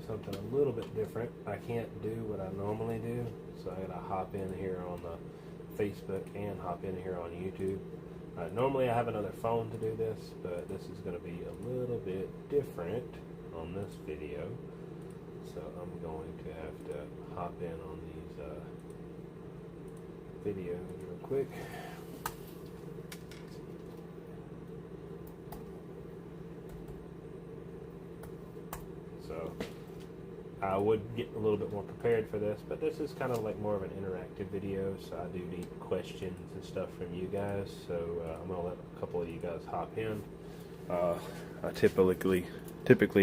something a little bit different. I can't do what I normally do, so I gotta hop in here on the Facebook and hop in here on YouTube. Normally I have another phone to do this, but this is going to be a little bit different on this video. So I'm going to have to hop in on these videos real quick. So I would get a little bit more prepared for this, but this is kind of like more of an interactive video, so I do need questions and stuff from you guys. So I'm going to let a couple of you guys hop in. I typically,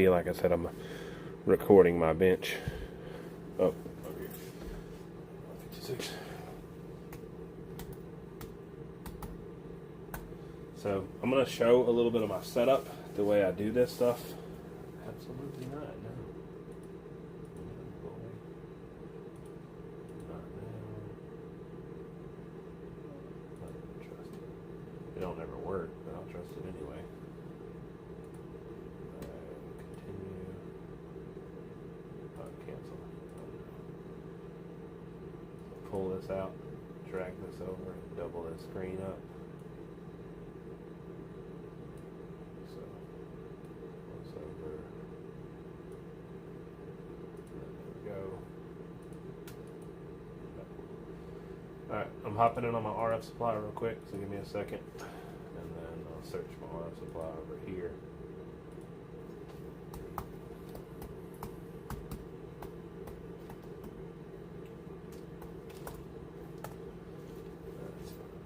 like I said, I'm recording my bench. Oh, over here. 56. So I'm going to show a little bit of my setup, the way I do this stuff. Absolutely not, no. It don't ever work, but I'll trust it anyway. Continue. Cancel. So pull this out, drag this over, double this screen up. So this over. There we go. Alright, I'm hopping in on my RF supply real quick, so give me a second. And then I'll search my RF supply over here.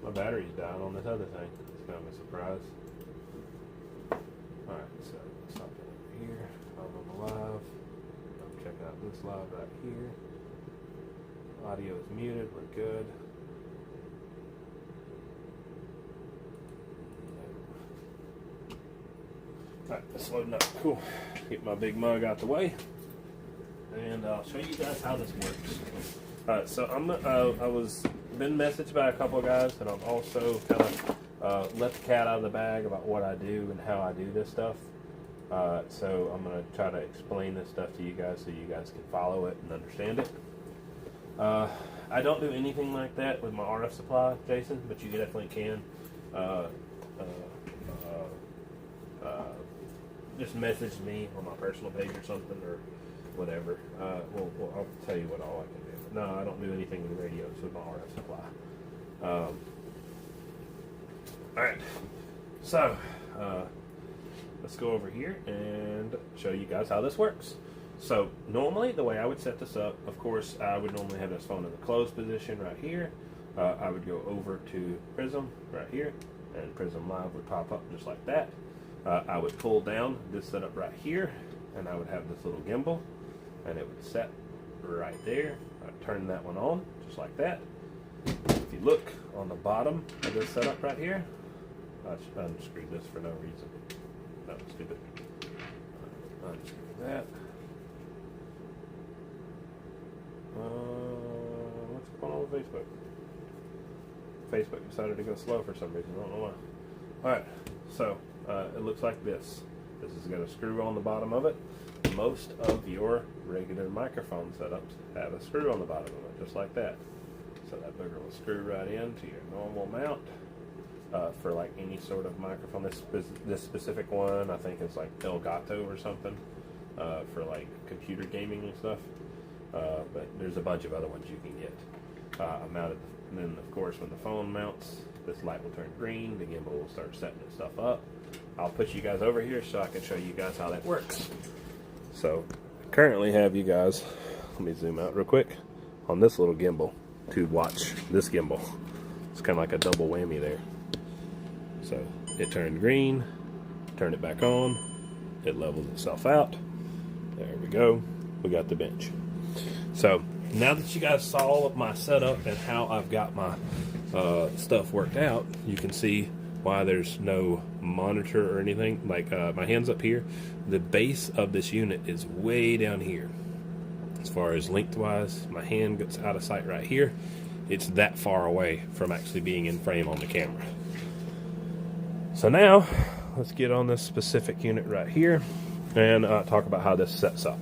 My battery's died on this other thing. It's kind of a surprise. Alright, so let's hop in over here. I'm on the live. I'm checking out this live right here. Audio is muted, we're good. Alright, it's loading up. Cool. Get my big mug out the way, and I'll show you guys how this works. Alright, so I was been messaged by a couple of guys, and I've also kind of let the cat out of the bag about what I do and how I do this stuff. So I'm going to try to explain this stuff to you guys so you guys can follow it and understand it. I don't do anything like that with my RF supply, Jason, but you definitely can. Just message me on my personal page or something, or whatever. Well, I'll tell you what all I can do. No, I don't do anything with radios with my RF supply. Alright, so let's go over here and show you guys how this works. So normally the way I would set this up, of course, I would normally have this phone in the closed position right here. I would go over to Prism right here, and Prism Live would pop up just like that. I would pull down this setup right here, and I would have this little gimbal, and it would set right there. I'd turn that one on just like that. If you look on the bottom of this setup right here, I unscrewed this for no reason. That was stupid. Unscrew that. What's going on with Facebook? Facebook decided to go slow for some reason. I don't know why. Alright, so it looks like this. This is got a screw on the bottom of it. Most of your regular microphone setups have a screw on the bottom of it, just like that. So that booger will screw right into your normal mount for like any sort of microphone. This specific one, I think it's like Elgato or something for like computer gaming and stuff. But there's a bunch of other ones you can get. I mounted, and then of course when the phone mounts, this light will turn green, the gimbal will start setting its stuff up. I'll put you guys over here so I can show you guys how that works. So I currently have you guys, let me zoom out real quick, on this little gimbal to watch this gimbal. It's kind of like a double whammy there. So it turned green, turn it back on, it levels itself out. There we go, we got the bench. So now that you guys saw my setup and how I've got my stuff worked out, you can see why there's no monitor or anything. Like my hand's up here. The base of this unit is way down here. As far as lengthwise, my hand gets out of sight right here. It's that far away from actually being in frame on the camera. So now, let's get on this specific unit right here and talk about how this sets up.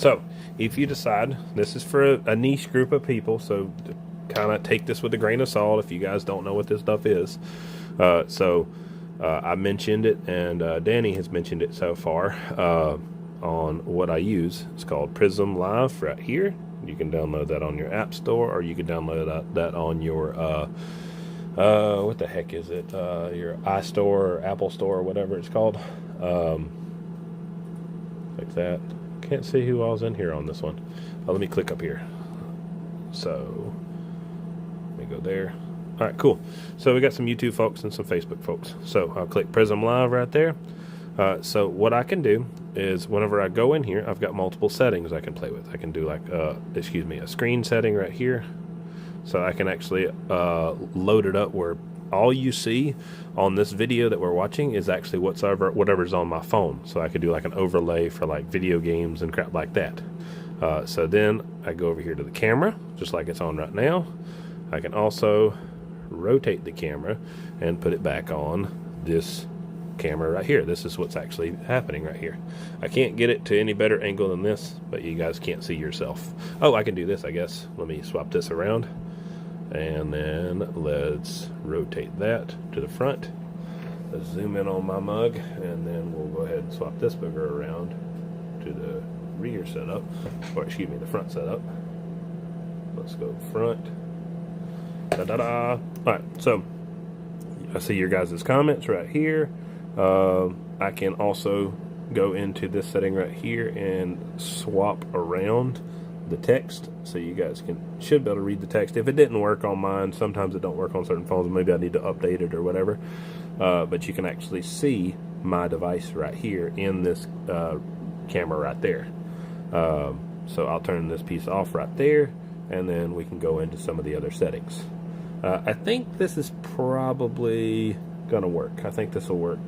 So if you decide this is for a niche group of people, so kind of take this with a grain of salt if you guys don't know what this stuff is. I mentioned it, and Danny has mentioned it so far on what I use. It's called Prism Live right here. You can download that on your App Store, or you can download that on your what the heck is it? Your iStore or Apple Store or whatever it's called. Like that. Can't see who all's in here on this one. Let me click up here. So let me go there. All right, cool. So we got some YouTube folks and some Facebook folks. So I'll click Prism Live right there. So what I can do is whenever I go in here, I've got multiple settings I can play with. I can do like, a screen setting right here. So I can actually load it up where all you see on this video that we're watching is actually whatever's on my phone. So I could do like an overlay for like video games and crap like that. So then I go over here to the camera, just like it's on right now. I can also rotate the camera and put it back on this camera right here. This is what's actually happening right here. I can't get it to any better angle than this, but you guys can't see yourself. Oh, I can do this, I guess. Let me swap this around, and then let's rotate that to the front. Let's zoom in on my mug, and then we'll go ahead and swap this booger around to the rear setup, or excuse me, the front setup. Let's go front. Da-da-da. Alright, so I see your guys' comments right here. I can also go into this setting right here and swap around the text, so you guys should be able to read the text. If it didn't work on mine, sometimes it don't work on certain phones, maybe I need to update it or whatever, but you can actually see my device right here in this camera right there. So I'll turn this piece off right there, and then we can go into some of the other settings. I think this is probably gonna work. I think this will work.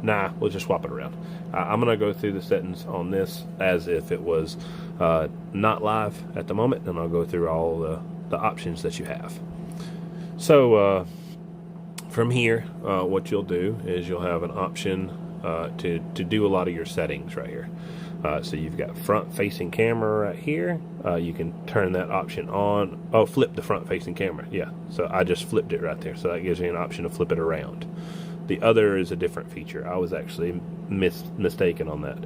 Nah, we'll just swap it around. I'm gonna go through the settings on this as if it was not live at the moment, and I'll go through all the options that you have. So from here, what you'll do is you'll have an option to do a lot of your settings right here. So you've got front facing camera right here. You can turn that option on. Oh, flip the front facing camera. Yeah, so I just flipped it right there. So that gives you an option to flip it around. The other is a different feature. I was actually mistaken on that.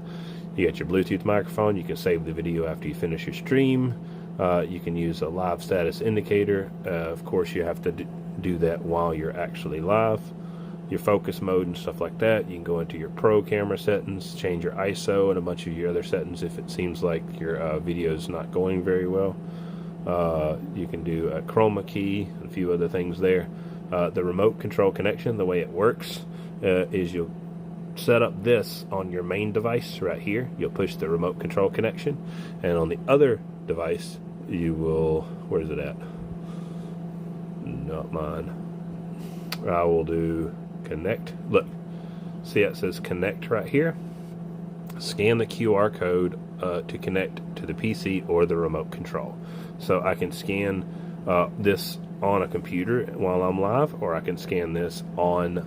You got your Bluetooth microphone. You can save the video after you finish your stream. You can use a live status indicator. Of course, you have to do that while you're actually live. Your focus mode and stuff like that. You can go into your pro camera settings, change your ISO and a bunch of your other settings if it seems like your video is not going very well. You can do a chroma key and a few other things there. The remote control connection, the way it works is you'll set up this on your main device right here. You'll push the remote control connection, and on the other device you will, where is it at? Not mine. I will do connect. Look, see it says connect right here. Scan the QR code to connect to the PC or the remote control. So I can scan this on a computer while I'm live, or I can scan this on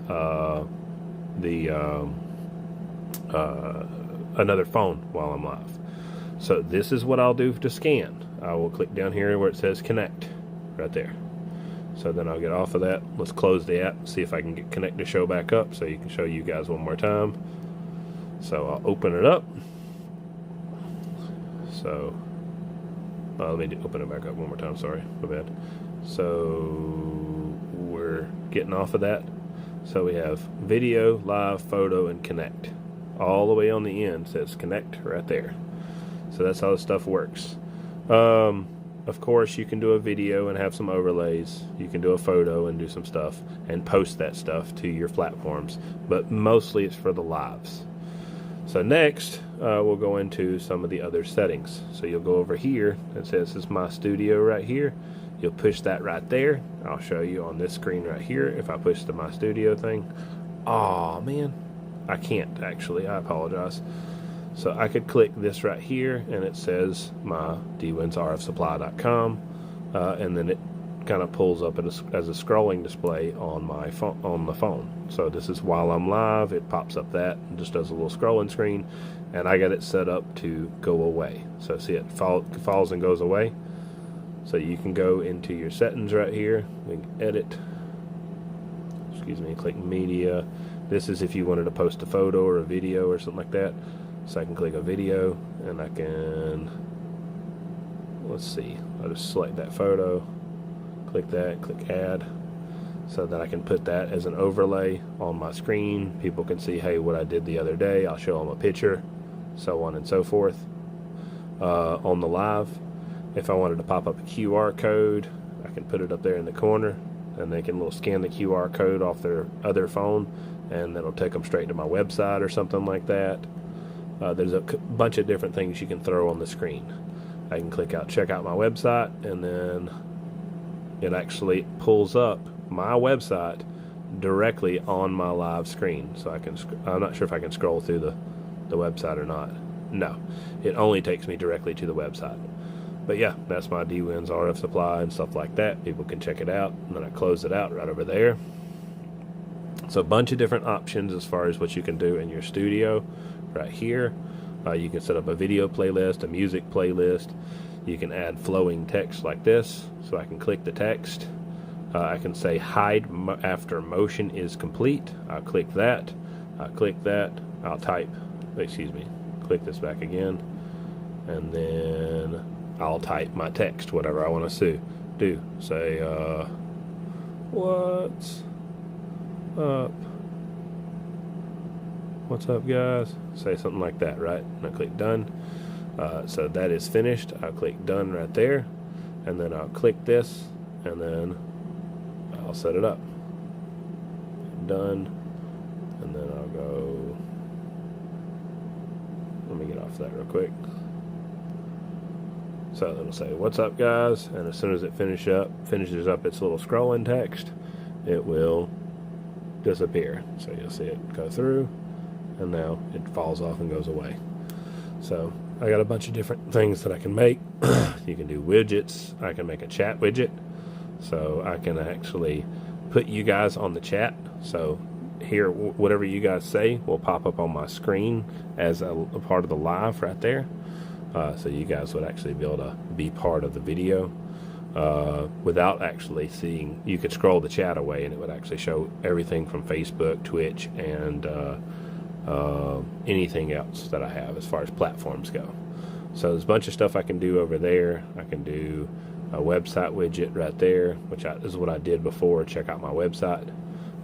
another phone while I'm live. So this is what I'll do to scan. I will click down here where it says connect right there. So then I'll get off of that. Let's close the app, see if I can get connect to show back up so you can show you guys one more time. So I'll open it up. So let me open it back up one more time, sorry, my bad. So we're getting off of that. So we have video, live, photo, and connect. All the way on the end says connect right there. So that's how this stuff works. Of course, you can do a video and have some overlays. You can do a photo and do some stuff and post that stuff to your platforms. But mostly it's for the lives. So next, we'll go into some of the other settings. So you'll go over here. It says this is my studio right here. You'll push that right there. I'll show you on this screen right here if I push the my studio thing. Oh man, I can't actually. I apologize. So I could click this right here, and it says my dwinsrfsupply.com, and then it kind of pulls up as a scrolling display on my phone, on the phone. So this is while I'm live. It pops up that and just does a little scrolling screen. and I got it set up to go away. So see, it falls and goes away. So you can go into your settings right here. We can edit. Excuse me. Click media. This is if you wanted to post a photo or a video or something like that. So I can click a video, and I can, let's see, I'll just select that photo, click that, click add, so that I can put that as an overlay on my screen. People can see, hey, what I did the other day. I'll show them a picture, so on and so forth. On the live, if I wanted to pop up a QR code, I can put it up there in the corner, and they can scan the QR code off their other phone, and that'll take them straight to my website or something like that. There's a bunch of different things you can throw on the screen. I can check out my website, and then it actually pulls up my website directly on my live screen. So I'm not sure if I can scroll through the website or not. No, it only takes me directly to the website. But yeah, that's my D-Winds RF supply and stuff like that. People can check it out, and then I close it out right over there. So a bunch of different options as far as what you can do in your studio. Right here, you can set up a video playlist, a music playlist. You can add flowing text like this, so I can click the text. I can say hide after motion is complete. I'll click that. I'll click that. I'll type, excuse me, click this back again, and then I'll type my text, whatever I want to do. Say, what's up? What's up, guys? Say something like that, right? And I click done. So that is finished. I'll click done right there, and then I'll click this, and then I'll set it up. Done, and then I'll go. Let me get off that real quick. So it'll say, "What's up, guys?" And as soon as it finishes up its little scrolling text, it will disappear. So you'll see it go through, and now it falls off and goes away. So I got a bunch of different things that I can make. You can do widgets. I can make a chat widget, so I can actually put you guys on the chat. So here, whatever you guys say will pop up on my screen as a part of the live right there. So you guys would actually be able to be part of the video without actually seeing. You could scroll the chat away, and it would actually show everything from Facebook, Twitch, and anything else that I have as far as platforms go. So there's a bunch of stuff I can do over there. I can do a website widget right there, which is what I did before. Check out my website.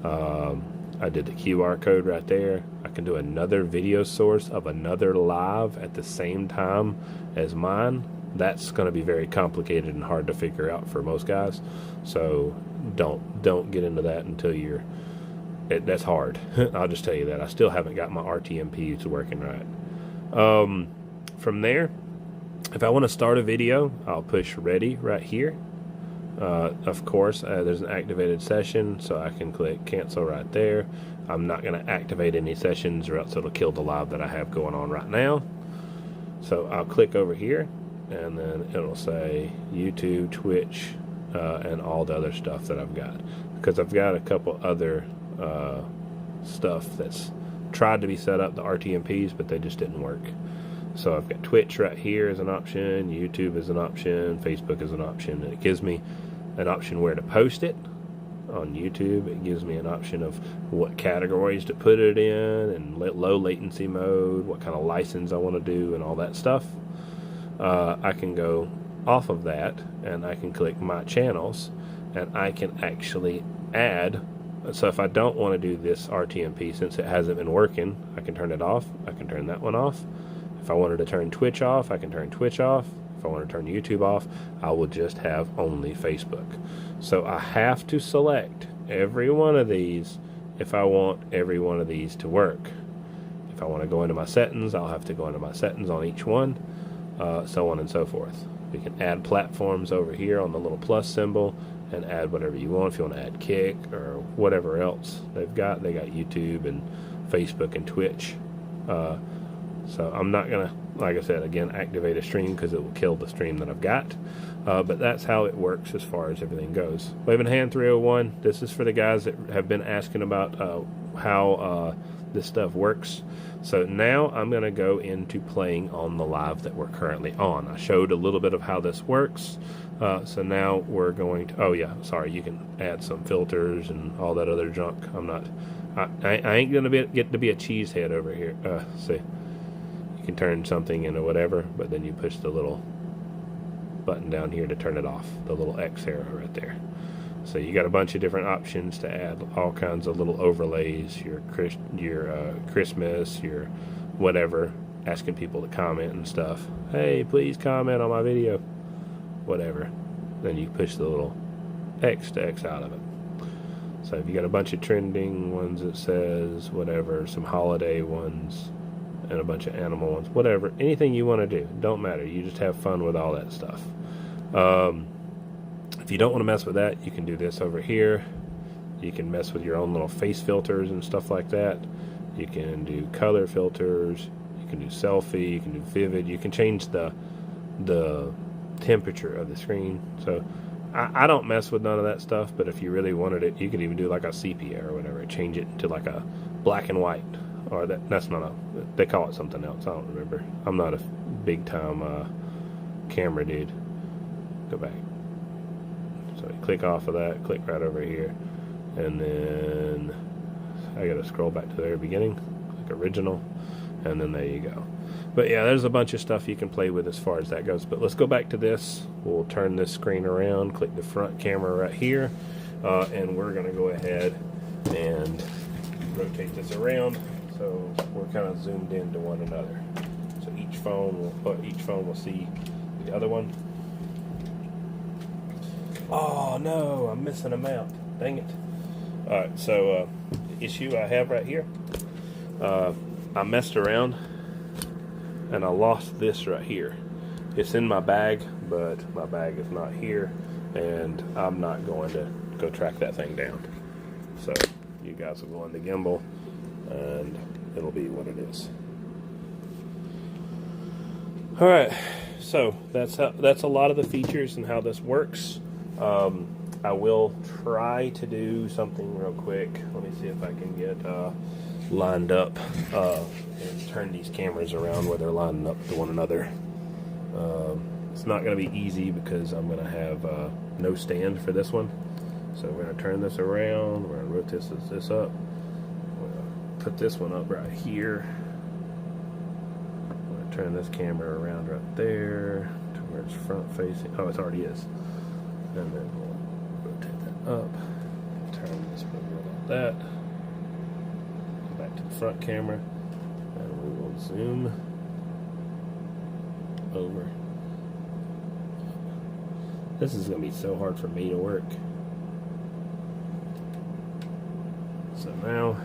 I did the QR code right there. I can do another video source of another live at the same time as mine. That's going to be very complicated and hard to figure out for most guys. So don't get into that until that's hard. I'll just tell you that. I still haven't got my RTMPs working right. From there, if I want to start a video, I'll push ready right here. Of course, there's an activated session, so I can click cancel right there. I'm not going to activate any sessions, or else it'll kill the live that I have going on right now. So I'll click over here, and then it'll say YouTube, Twitch, and all the other stuff that I've got. Because I've got a couple other stuff that's tried to be set up, the RTMPs, but they just didn't work. So I've got Twitch right here as an option, YouTube is an option, Facebook is an option, and it gives me an option where to post it. On YouTube, it gives me an option of what categories to put it in, and low latency mode, what kind of license I want to do, and all that stuff. I can go off of that, and I can click my channels, and I can actually add. So if I don't want to do this RTMP, since it hasn't been working, I can turn it off. I can turn that one off. If I wanted to turn Twitch off, I can turn Twitch off. If I want to turn YouTube off, I will just have only Facebook. So I have to select every one of these if I want every one of these to work. If I want to go into my settings, I'll have to go into my settings on each one, so on and so forth. We can add platforms over here on the little plus symbol and add whatever you want. If you want to add Kick or whatever else they got YouTube and Facebook and Twitch. So I'm not going to, like I said, again, activate a stream because it will kill the stream that I've got. But that's how it works as far as everything goes. Wave in Hand 301, this is for the guys that have been asking about how this stuff works. So now I'm going to go into playing on the live that we're currently on. I showed a little bit of how this works. So now we're going to, oh yeah, sorry, you can add some filters and all that other junk. I ain't going to get to be a cheesehead over here. See, you can turn something into whatever, but then you push the little button down here to turn it off, the little X arrow right there. So you got a bunch of different options to add all kinds of little overlays, your Christmas, your whatever, asking people to comment and stuff. Hey, please comment on my video, whatever. Then you push the little X to X out of it. So if you got a bunch of trending ones that says whatever, some holiday ones, and a bunch of animal ones, whatever, anything you want to do, don't matter. You just have fun with all that stuff. If you don't want to mess with that, you can do this over here. You can mess with your own little face filters and stuff like that. You can do color filters. You can do selfie. You can do vivid. You can change the temperature of the screen. So I don't mess with none of that stuff, but if you really wanted it, you could even do like a sepia or whatever. Change it to like a black and white. Or that's not they call it something else. I don't remember. I'm not a big time camera dude. Go back. So you click off of that, click right over here, and then I gotta scroll back to the very beginning, click original, and then there you go. But yeah, there's a bunch of stuff you can play with as far as that goes. But let's go back to this. We'll turn this screen around, click the front camera right here, and we're gonna go ahead and rotate this around so we're kind of zoomed into one another. So each phone will see the other one. Oh no, I'm missing a mount. Dang it. Alright, so the issue I have right here, I messed around and I lost this right here. It's in my bag, but my bag is not here, and I'm not going to go track that thing down. So you guys will go on the gimbal and it'll be what it is. Alright, so that's a lot of the features and how this works. I will try to do something real quick. Let me see if I can get lined up and turn these cameras around where they're lining up to one another. It's not going to be easy because I'm going to have no stand for this one. So we're going to turn this around. We're going to rotate this up. We're going to put this one up right here. I'm going to turn this camera around right there to where it's front facing. Oh, it already is. And then we'll rotate that up, turn this one like that, go back to the front camera, and we will zoom over. This is going to be so hard for me to work. So now,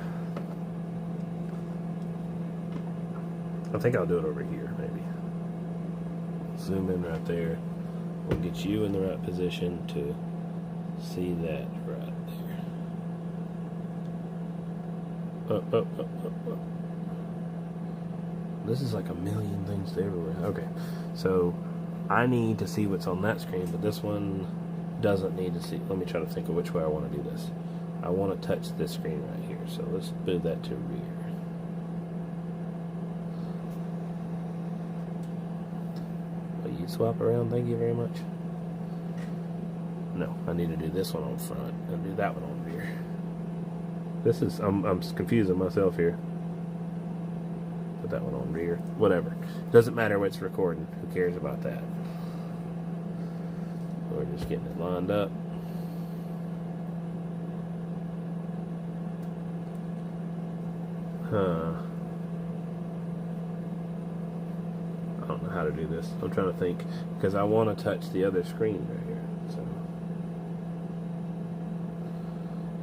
I think I'll do it over here, maybe. Zoom in right there. We'll get you in the right position to see that right there. Up. This is like a million things to everywhere. Okay, so I need to see what's on that screen, but this one doesn't need to see. Let me try to think of which way I want to do this. I want to touch this screen right here, so let's move that to rear. Swap around, thank you very much. No, I need to do this one on front and do that one on rear. This is, I'm confusing myself here. Put that one on rear. Whatever. Doesn't matter what's recording. Who cares about that? We're just getting it lined up. I don't know how to do this. I'm trying to think because I want to touch the other screen right here. So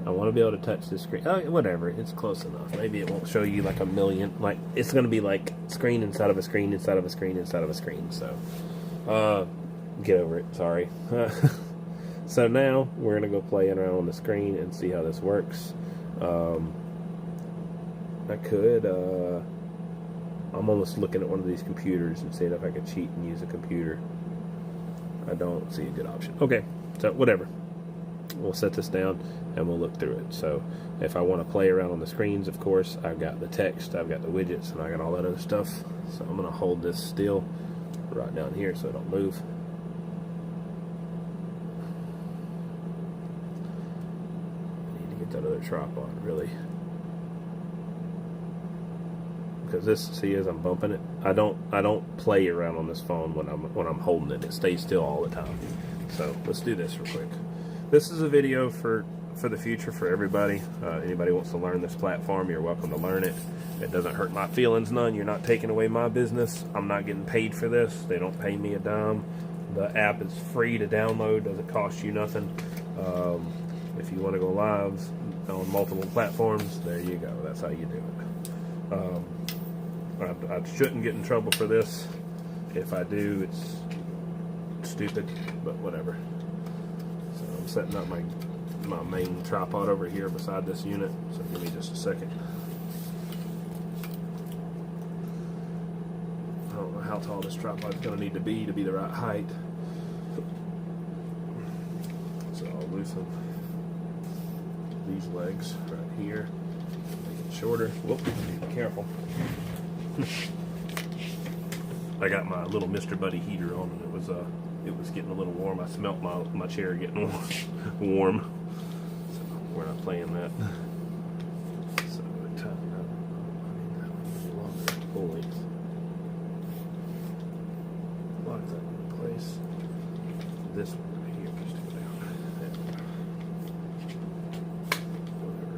I want to be able to touch this screen. Oh, whatever. It's close enough. Maybe it won't show you like a million. Like it's going to be like screen inside of a screen inside of a screen inside of a screen. So get over it. Sorry. So now we're going to go play around on the screen and see how this works. I could. I'm almost looking at one of these computers and seeing if I could cheat and use a computer. I don't see a good option. Okay, so whatever. we'll set this down and we'll look through it. So if I want to play around on the screens, of course, I've got the text, I've got the widgets, and I got all that other stuff. So I'm going to hold this still right down here so it don't move. I need to get that other tripod, really. Because this, see, as I'm bumping it, I don't play around on this phone when I'm holding it. It stays still all the time. So let's do this real quick. This is a video for the future for everybody. Anybody wants to learn this platform, you're welcome to learn it. It doesn't hurt my feelings none. You're not taking away my business. I'm not getting paid for this. They don't pay me a dime. The app is free to download. Doesn't cost you nothing. If you want to go live on multiple platforms, there you go. That's how you do it. I shouldn't get in trouble for this. If I do, it's stupid, but whatever. So I'm setting up my main tripod over here beside this unit, so give me just a second. I don't know how tall this tripod's going to need to be the right height. So I'll loosen these legs right here, make it shorter. Whoop, be careful. I got my little Mr. Buddy heater on, and it was getting a little warm. I smelt my chair getting warm. So we're not playing that. So tighten up. I need that one longer, full length. Lock that in place. This one right here, just go down. Whatever.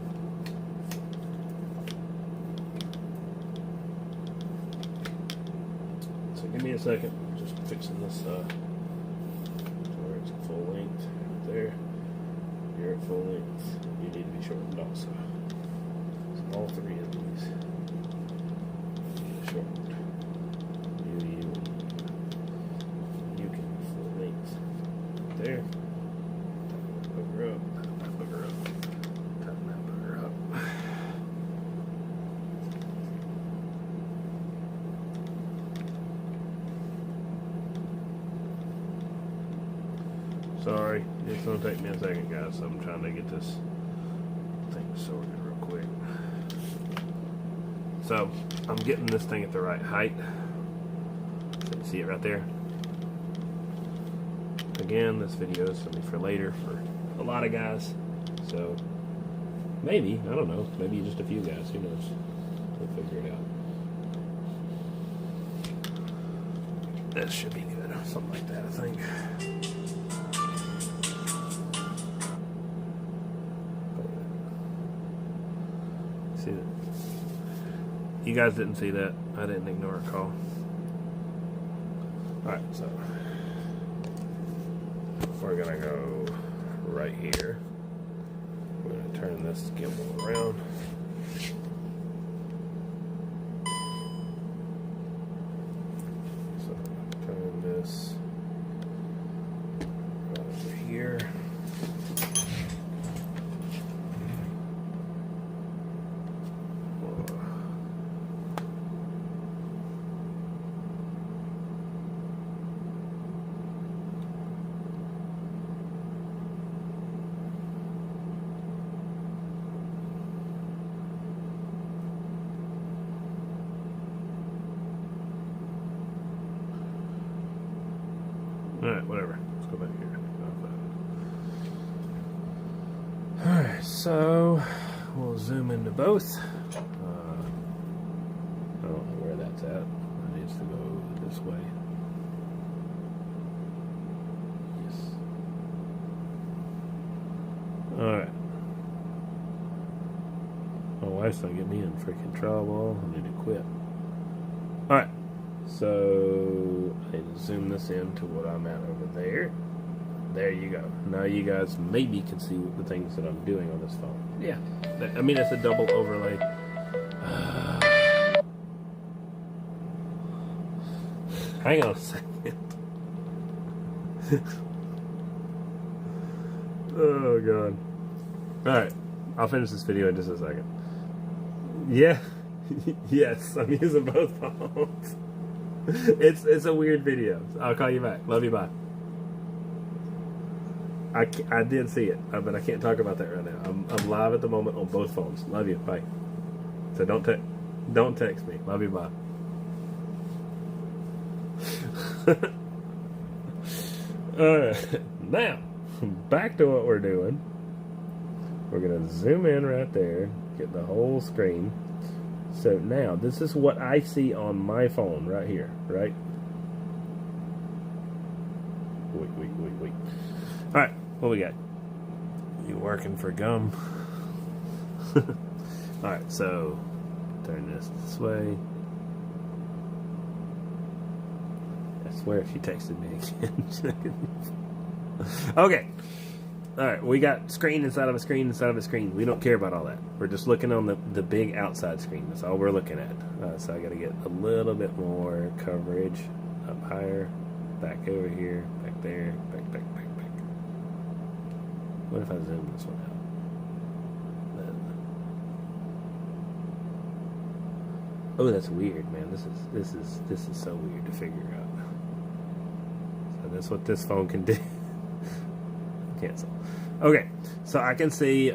So give me a second. I'm just fixing this where it's full length right there. You're at full length. You need to be shortened also. So all three of these shortened. You can be full length right there. Tighten that booger up. Tighten that booger up. Tighten that booger up. Sorry, it's going to take me a second, guys. So I'm trying to get this thing sorted real quick. So I'm getting this thing at the right height. So you see it right there. Again, this video is going to be for later for a lot of guys. So maybe, I don't know, maybe just a few guys. Who knows? We'll figure it out. That should be good. Something like that, I think. See that? You guys didn't see that. I didn't ignore a call. Alright, so we're gonna go right here. We're gonna turn this gimbal around. So turn this right over here. Alright, whatever. Let's go back here. Alright, so we'll zoom into both. I don't know where that's at. It needs to go this way. Yes. Alright. My wife's gonna get me in freaking trouble. I need to quit. Alright. So I need to zoom this in to what I'm at over there. There you go. Now you guys maybe can see the things that I'm doing on this phone. Yeah, I mean it's a double overlay. Hang on a second. Oh god. Alright, I'll finish this video in just a second. Yeah. Yes, I'm using both phones. It's a weird video. I'll call you back. Love you, bye. I did see it, but I can't talk about that right now. I'm live at the moment on both phones. Love you. Bye. So don't text me. Love you. Bye. Alright, now back to what we're doing. We're gonna zoom in right there, get the whole screen. So now this is what I see on my phone right here, right? Wait. Alright, what we got? You working for gum? Alright, so turn this way. I swear she texted me again. Okay. Alright, we got screen inside of a screen inside of a screen. We don't care about all that. We're just looking on the big outside screen. That's all we're looking at. So I got to get a little bit more coverage. Up higher. Back over here. Back there. Back. What if I zoom this one out? Oh, that's weird, man. This is so weird to figure out. So that's what this phone can do. Cancel. Okay, so I can see.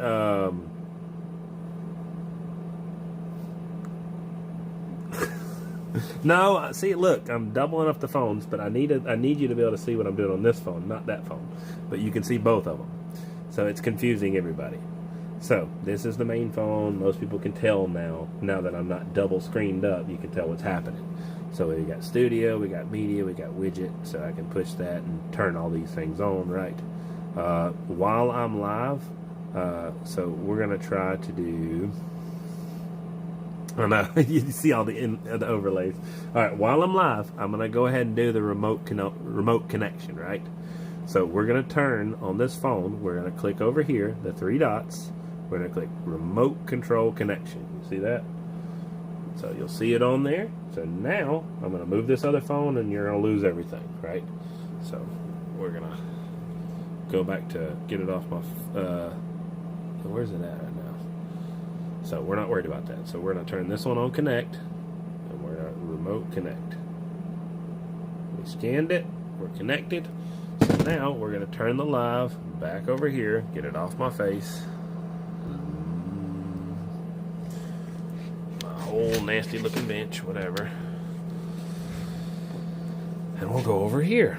No, see, look, I'm doubling up the phones, but I need you to be able to see what I'm doing on this phone, not that phone. But you can see both of them, so it's confusing everybody. So this is the main phone. Most people can tell now that I'm not double screened up. You can tell what's happening. So we got studio, we got media, we got widget. So I can push that and turn all these things on, right? While I'm live, so we're gonna try to do. Oh no, you see all the overlays. All right, while I'm live, I'm gonna go ahead and do the remote connection, right? So we're gonna turn on this phone. We're gonna click over here, the three dots. We're gonna click remote control connection. You see that? So you'll see it on there. So now I'm gonna move this other phone, and you're gonna lose everything, right? So we're gonna go back to get it off my. Where's it at right now? So we're not worried about that. So we're gonna turn this one on connect, and we're gonna remote connect. We scanned it. We're connected. So now we're gonna turn the live back over here, get it off my face. My whole nasty looking bench, whatever. And we'll go over here.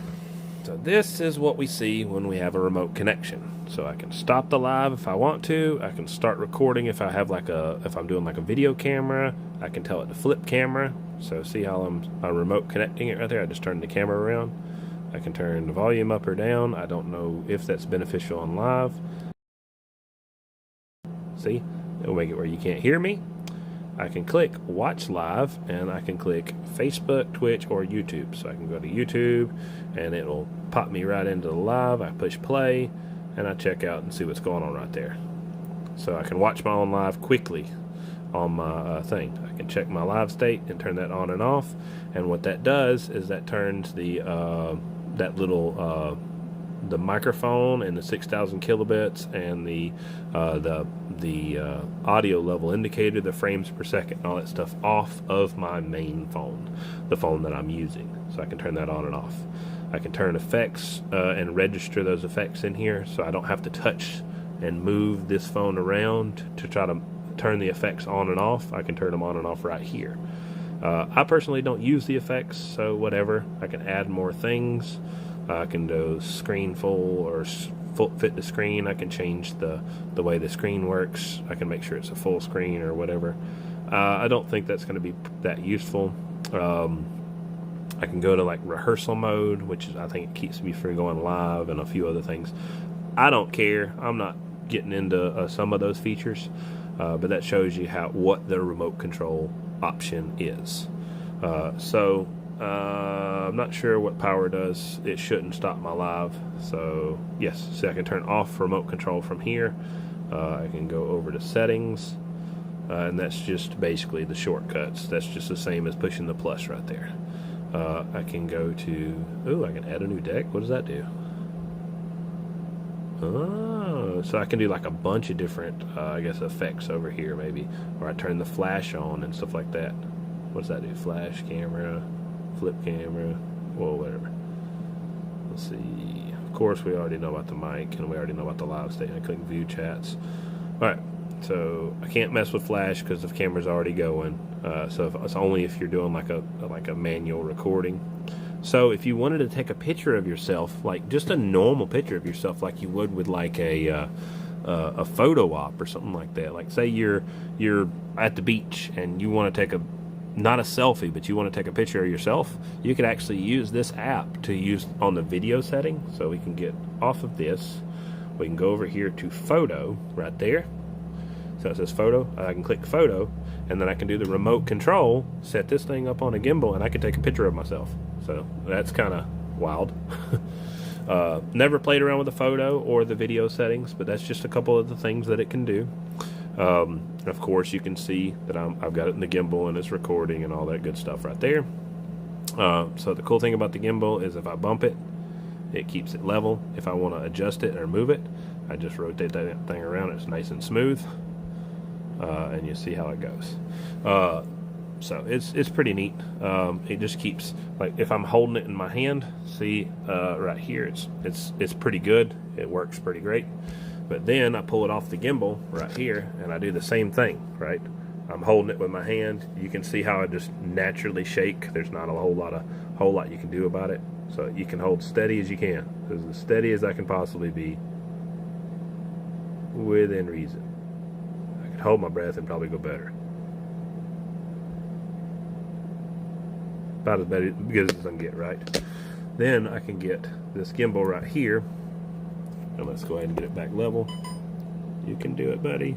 So this is what we see when we have a remote connection. So I can stop the live if I want to. I can start recording if I have if I'm doing like a video camera. I can tell it to flip camera. So see how I'm remote connecting it right there. I just turn the camera around. I can turn the volume up or down. I don't know if that's beneficial on live. See, it'll make it where you can't hear me. I can click watch live, and I can click Facebook, Twitch, or YouTube. So I can go to YouTube and it'll pop me right into the live. I push play and I check out and see what's going on right there. So I can watch my own live quickly on my thing. I can check my live state and turn that on and off. And what that does is that turns the that little the microphone and the 6,000 kilobits and the audio level indicator, the frames per second, and all that stuff off of my main phone, the phone that I'm using. So I can turn that on and off. I can turn effects and register those effects in here, so I don't have to touch and move this phone around to try to turn the effects on and off. I can turn them on and off right here. I personally don't use the effects, so whatever. I can add more things. I can do screen full or fit the screen. I can change the way the screen works. I can make sure it's a full screen or whatever. I don't think that's going to be that useful. I can go to like rehearsal mode, which is, I think it keeps me from going live, and a few other things. I don't care. I'm not getting into some of those features, but that shows you what the remote control option is. I'm not sure what power does. It shouldn't stop my live. So yes, see, I can turn off remote control from here. I can go over to settings, and that's just basically the shortcuts. That's just the same as pushing the plus right there. I can go to, I can add a new deck. What does that do? Oh, so I can do like a bunch of different, I guess, effects over here maybe. Or I turn the flash on and stuff like that. What does that do? Flash camera, flip camera, whoa, whatever. Let's see. Of course, we already know about the mic, and we already know about the live state. I couldn't view chats. All right, so I can't mess with flash because the camera's already going. So it's only if you're doing like a manual recording. So if you wanted to take a picture of yourself, like just a normal picture of yourself, like you would with like a photo op or something like that. Like say you're at the beach and you want to take not a selfie, but you want to take a picture of yourself, you could actually use this app to use on the video setting. So we can get off of this. We can go over here to photo right there. So it says photo. I can click photo, and then I can do the remote control, set this thing up on a gimbal, and I can take a picture of myself. So that's kind of wild. Never played around with the photo or the video settings, but that's just a couple of the things that it can do. Of course, you can see that I've got it in the gimbal and it's recording and all that good stuff right there. So the cool thing about the gimbal is if I bump it, it keeps it level. If I want to adjust it or move it, I just rotate that thing around. It's nice and smooth, and you see how it goes. So it's pretty neat. It just keeps, like if I'm holding it in my hand, see right here, it's pretty good. It works pretty great. But then I pull it off the gimbal right here, and I do the same thing, right? I'm holding it with my hand. You can see how I just naturally shake. There's not a whole lot you can do about it. So you can hold steady as you can, as steady as I can possibly be within reason. I can hold my breath and probably go better. About as good as I can get, right? Then I can get this gimbal right here. And let's go ahead and get it back level. You can do it, buddy.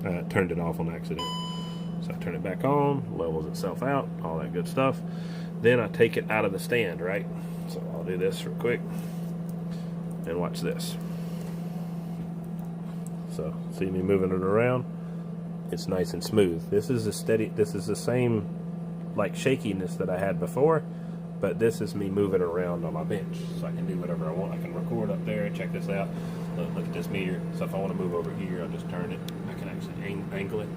I turned it off on accident. So I turn it back on, levels itself out, all that good stuff. Then I take it out of the stand, right? So I'll do this real quick. And watch this. So see me moving it around? It's nice and smooth. This is the same like shakiness that I had before, but this is me moving around on my bench, so I can do whatever I want. I can record up there. Check this out. Look at this meter. So if I want to move over here, I'll just turn it. I can actually angle it.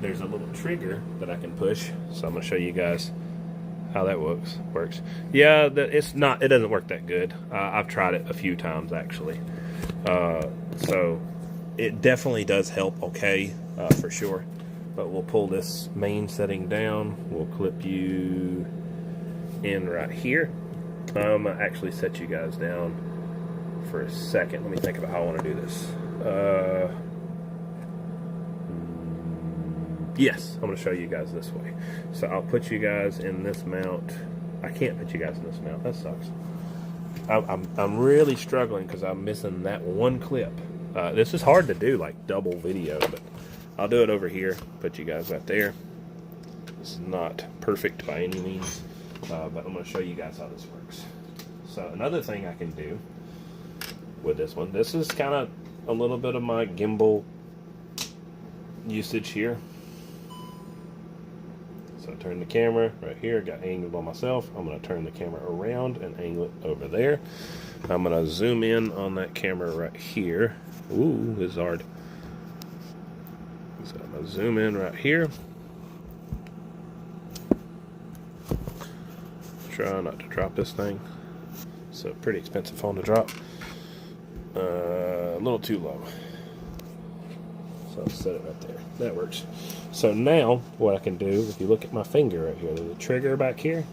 There's a little trigger that I can push. So I'm going to show you guys how that works. Yeah, it doesn't work that good. I've tried it a few times actually. So it definitely does help. Okay, for sure. But we'll pull this main setting down. We'll clip you in right here. I'm gonna actually set you guys down for a second. Let me think about how I want to do this. Yes, I'm going to show you guys this way. So I'll put you guys in this mount. I can't put you guys in this mount. That sucks. I'm really struggling because I'm missing that one clip. This is hard to do, like double video, but I'll do it over here. Put you guys right there. This is not perfect by any means. But I'm going to show you guys how this works. So another thing I can do with this one, this is kind of a little bit of my gimbal usage here. So I turn the camera right here, got angled on myself. I'm going to turn the camera around and angle it over there. I'm going to zoom in on that camera right here. Ooh, this is hard. So I'm going to zoom in right here. Try not to drop this thing. It's a pretty expensive phone to drop. A little too low. So I'll set it right there. That works. So now what I can do, if you look at my finger right here, there's a trigger back here.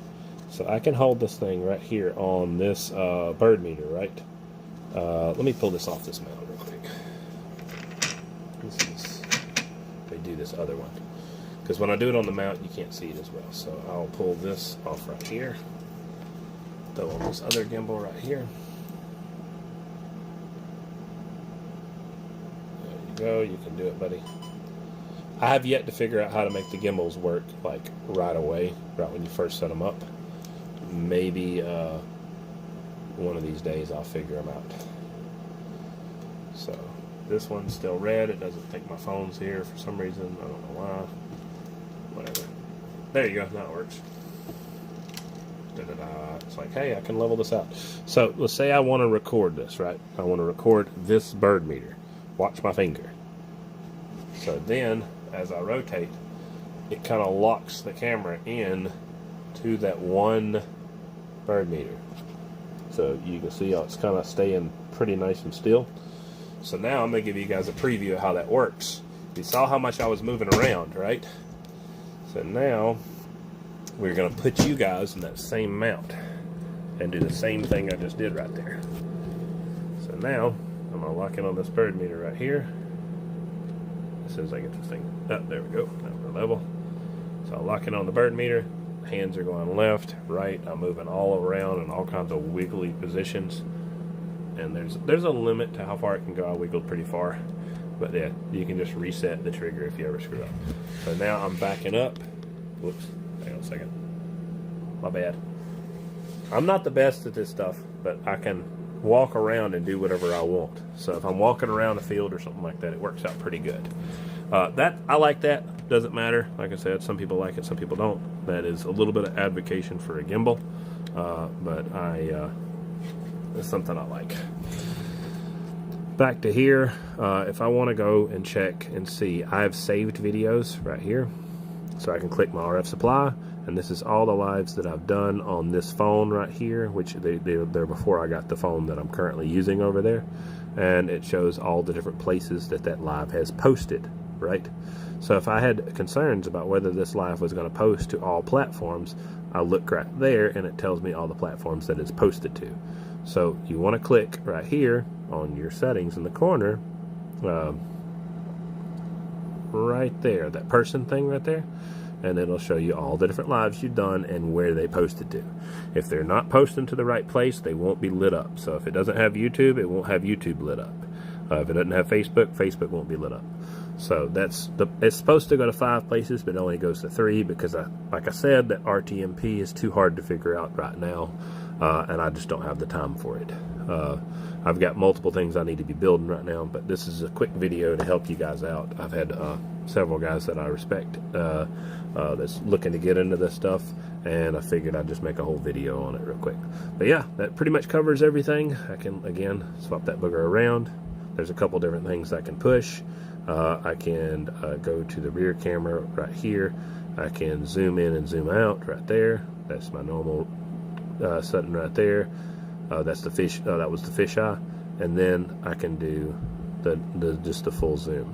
So I can hold this thing right here on this bird meter, right? Let me pull this off this mount real quick. Let me do this other one. Because when I do it on the mount, you can't see it as well. So I'll pull this off right here. Throw on this other gimbal right here. There you go. You can do it, buddy. I have yet to figure out how to make the gimbals work like right away, right when you first set them up. Maybe one of these days I'll figure them out. So this one's still red. It doesn't think my phone's here for some reason. I don't know why. Whatever. There you go. Now it works. Da-da-da. It's like, hey, I can level this out. So let's say I want to record this, right? I want to record this bird meter. Watch my finger. So then, as I rotate, it kind of locks the camera in to that one bird meter. So you can see it's kind of staying pretty nice and still. So now I'm going to give you guys a preview of how that works. You saw how much I was moving around, right? So now we're going to put you guys in that same mount and do the same thing I just did right there. So now I'm going to lock in on this bird meter right here. As soon as I get this thing up, there we go, now we're level. So I'll lock in on the bird meter. Hands are going left, right. I'm moving all around in all kinds of wiggly positions. And there's a limit to how far it can go. I wiggled pretty far. But yeah, you can just reset the trigger if you ever screw up. So now I'm backing up. Whoops, hang on a second. My bad. I'm not the best at this stuff, but I can walk around and do whatever I want. So if I'm walking around a field or something like that, it works out pretty good. I like that. Doesn't matter. Like I said, some people like it, some people don't. That is a little bit of advocation for a gimbal, but it's something I like. Back to here, if I want to go and check and see, I have saved videos right here. So I can click my RF supply, and this is all the lives that I've done on this phone right here, which they're before I got the phone that I'm currently using over there. And it shows all the different places that live has posted, right? So if I had concerns about whether this live was going to post to all platforms, I look right there and it tells me all the platforms that it's posted to. So you want to click right here on your settings in the corner, right there, that person thing right there, and it'll show you all the different lives you've done and where they posted to. If they're not posting to the right place, they won't be lit up. So if it doesn't have YouTube, it won't have YouTube lit up. If it doesn't have Facebook, Facebook won't be lit up. So it's supposed to go to 5 places, but it only goes to 3 because, like I said, that RTMP is too hard to figure out right now, and I just don't have the time for it. I've got multiple things I need to be building right now, but this is a quick video to help you guys out. I've had several guys that I respect that's looking to get into this stuff, and I figured I'd just make a whole video on it real quick. But yeah, that pretty much covers everything. I can, again, swap that booger around. There's a couple different things I can push. I can go to the rear camera right here. I can zoom in and zoom out right there. That's my normal setting right there. That's the fish. That was the fisheye, and then I can do just the full zoom.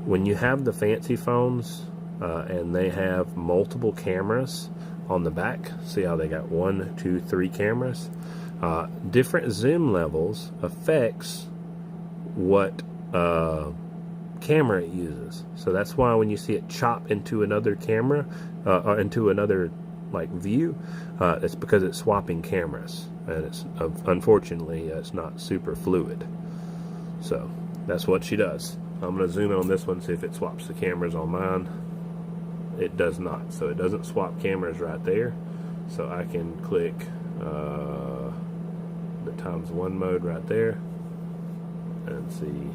When you have the fancy phones and they have multiple cameras on the back, see how they got 1, 2, 3 cameras. Different zoom levels affects what camera it uses. So that's why when you see it chop into another camera or into another like view, it's because it's swapping cameras, and it's unfortunately it's not super fluid. So that's what she does. I'm going to zoom in on this one, see if it swaps the cameras on mine. It does not. So it doesn't swap cameras right there. So I can click the ×1 mode right there and see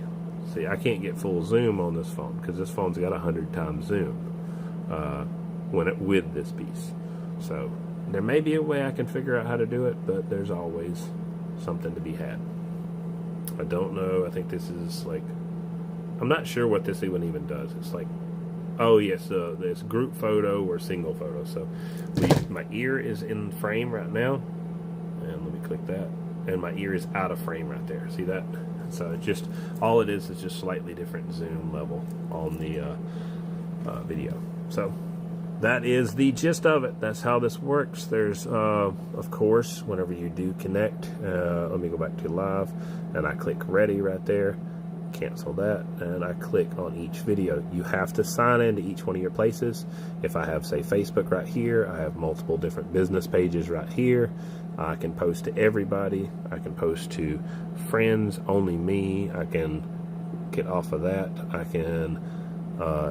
I can't get full zoom on this phone because this phone's got 100x zoom with this piece. So there may be a way I can figure out how to do it, but there's always something to be had. I don't know. I think this is like, I'm not sure what this even does. It's like, oh yes, it's group photo or single photo. So my ear is in frame right now, and let me click that, and my ear is out of frame right there. See that? So it's just, all it is just slightly different zoom level on the video. So that is the gist of it. That's how this works. There's, of course, whenever you do connect, let me go back to live, and I click ready right there, cancel that, and I click on each video. You have to sign into each one of your places. If I have, say, Facebook right here, I have multiple different business pages right here. I can post to everybody. I can post to friends, only me. I can get off of that. I can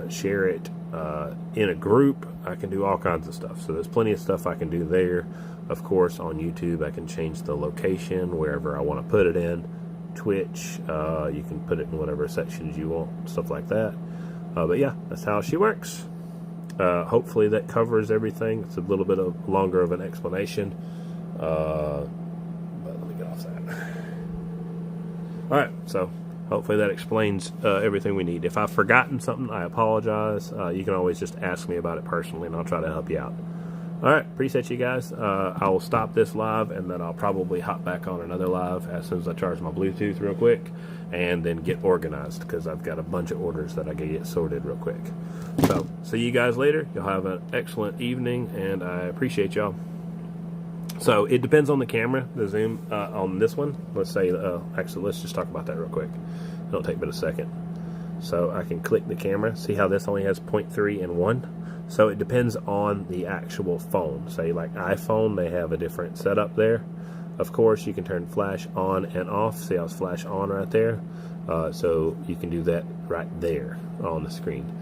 share it in a group. I can do all kinds of stuff. So there's plenty of stuff I can do there. Of course, on YouTube, I can change the location wherever I want to put it in. Twitch, you can put it in whatever sections you want, stuff like that. But yeah, that's how she works. Hopefully that covers everything. It's a little bit longer of an explanation. But let me get off that. Alright, so hopefully that explains everything we need. If I've forgotten something, I apologize. You can always just ask me about it personally, and I'll try to help you out. All right, appreciate you guys. I will stop this live, and then I'll probably hop back on another live as soon as I charge my Bluetooth real quick, and then get organized, because I've got a bunch of orders that I can get sorted real quick. So, see you guys later. You'll have an excellent evening, and I appreciate y'all. So, it depends on the camera, the zoom on this one. Let's say, actually, let's just talk about that real quick. It'll take but a second. So, I can click the camera. See how this only has 0.3 and 1? So it depends on the actual phone. Say like iPhone, they have a different setup there. Of course, you can turn flash on and off. See how it's flash on right there? So you can do that right there on the screen.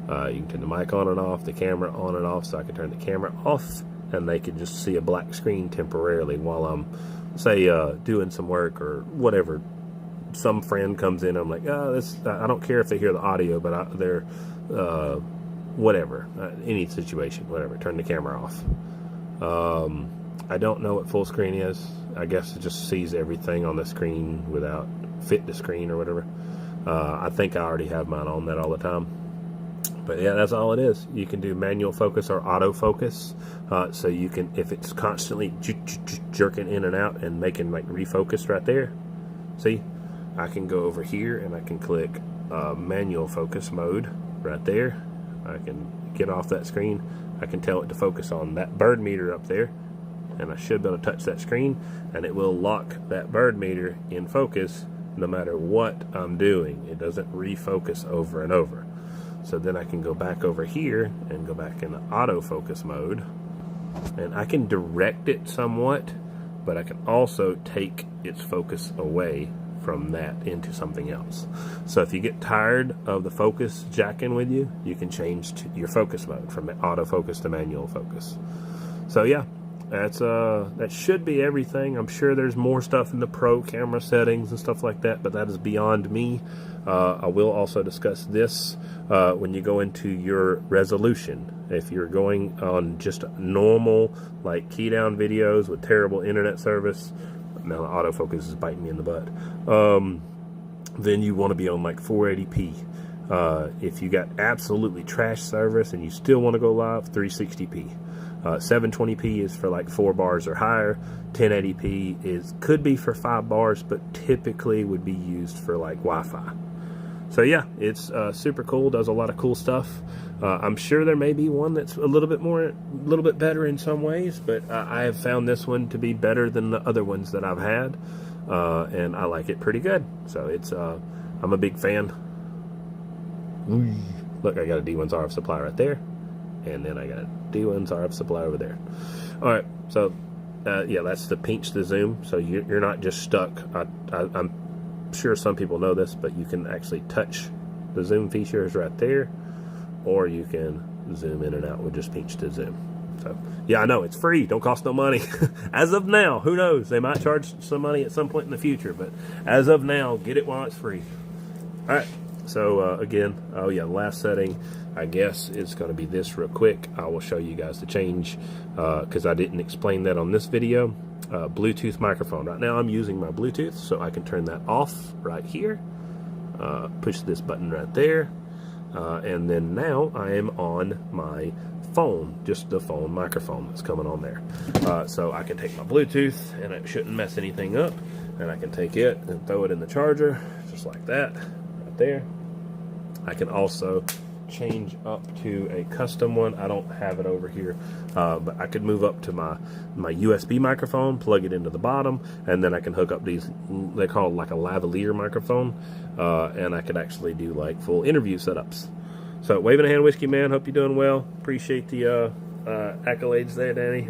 You can turn the mic on and off, the camera on and off. So I can turn the camera off, and they can just see a black screen temporarily while I'm, say, doing some work or whatever. Some friend comes in, I'm like, oh, this. I don't care if they hear the audio, but they're whatever, any situation, whatever, turn the camera off. I don't know what full screen is. I guess it just sees everything on the screen without fit the screen or whatever. I think I already have mine on that all the time. But yeah, that's all it is. You can do manual focus or autofocus. So you can, if it's constantly jerking in and out and making like refocus right there, see, I can go over here and I can click manual focus mode right there. I can get off that screen. I can tell it to focus on that bird meter up there, and I should be able to touch that screen, and it will lock that bird meter in focus no matter what I'm doing. It doesn't refocus over and over. So then I can go back over here and go back in the autofocus mode, and I can direct it somewhat, but I can also take its focus away from that into something else. So if you get tired of the focus jacking with you, you can change to your focus mode from autofocus to manual focus. So yeah, that should be everything. I'm sure there's more stuff in the pro camera settings and stuff like that, but that is beyond me. I will also discuss this when you go into your resolution. If you're going on just normal like key down videos with terrible internet service, now the autofocus is biting me in the butt, then you want to be on like 480p. If you got absolutely trash service and you still want to go live, 360p. 720p is for like 4 bars or higher. 1080p could be for 5 bars, but typically would be used for like Wi-Fi. So yeah, it's super cool, does a lot of cool stuff. I'm sure there may be one that's a little bit better in some ways, but I have found this one to be better than the other ones that I've had, and I like it pretty good. So it's I'm a big fan. Look, I got a D1's RF supply right there, and then I got a D1's RF supply over there. All right, so yeah, that's to pinch the zoom, so you're not just stuck. I'm sure some people know this, but you can actually touch the zoom features right there, or you can zoom in and out with just pinch to zoom. So yeah, I know it's free, don't cost no money. As of now, who knows, they might charge some money at some point in the future, but as of now, get it while it's free. All right, so again, oh yeah, last setting, I guess it's going to be this real quick. I will show you guys the change because I didn't explain that on this video. Bluetooth microphone. Right now I'm using my Bluetooth, so I can turn that off right here. Push this button right there, and then now I am on my phone, just the phone microphone that's coming on there. So I can take my Bluetooth, and it shouldn't mess anything up, and I can take it and throw it in the charger just like that right there. I can also change up to a custom one. I don't have it over here, but I could move up to my USB microphone, plug it into the bottom, and then I can hook up these, they call it like a lavalier microphone, and I could actually do like full interview setups. So waving a hand, Whiskey Man, hope you're doing well. Appreciate the accolades there, Danny,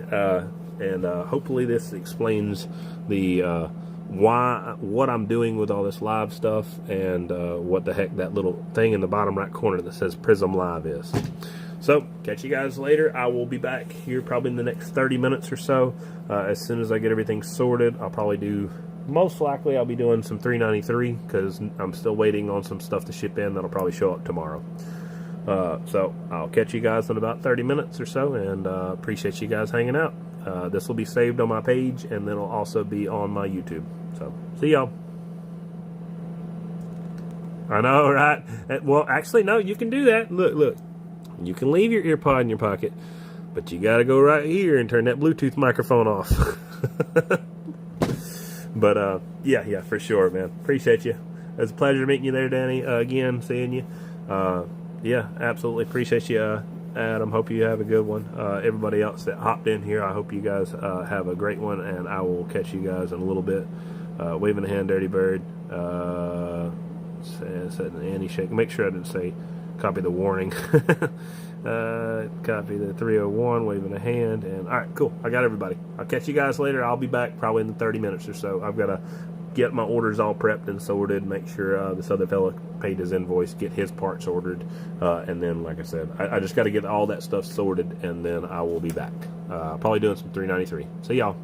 and hopefully this explains the what I'm doing with all this live stuff, and what the heck that little thing in the bottom right corner that says Prism Live is. So catch you guys later. I will be back here probably in the next 30 minutes or so. As soon as I get everything sorted, I'll probably do, most likely I'll be doing some 393 because I'm still waiting on some stuff to ship in that'll probably show up tomorrow. So I'll catch you guys in about 30 minutes or so, and appreciate you guys hanging out. This will be saved on my page, and then it'll also be on my YouTube. So, see y'all. I know, right? Well, actually, no, you can do that. Look. You can leave your ear pod in your pocket, But you got to go right here and turn that Bluetooth microphone off. But yeah, for sure, man. Appreciate you. It was a pleasure meeting you there, Danny. Again, seeing you. Yeah, absolutely appreciate you, Adam. Hope you have a good one. Everybody else that hopped in here, I hope you guys have a great one, and I will catch you guys in a little bit. Waving a hand, Dirty Bird. Setting Annie shake. Make sure I didn't say copy the warning. Copy the 301, waving a hand, and all right, cool. I got everybody. I'll catch you guys later. I'll be back probably in 30 minutes or so. I've got to get my orders all prepped and sorted, make sure this other fella paid his invoice, get his parts ordered, and then, like I said, I just got to get all that stuff sorted, and then I will be back. Probably doing some 393. See y'all.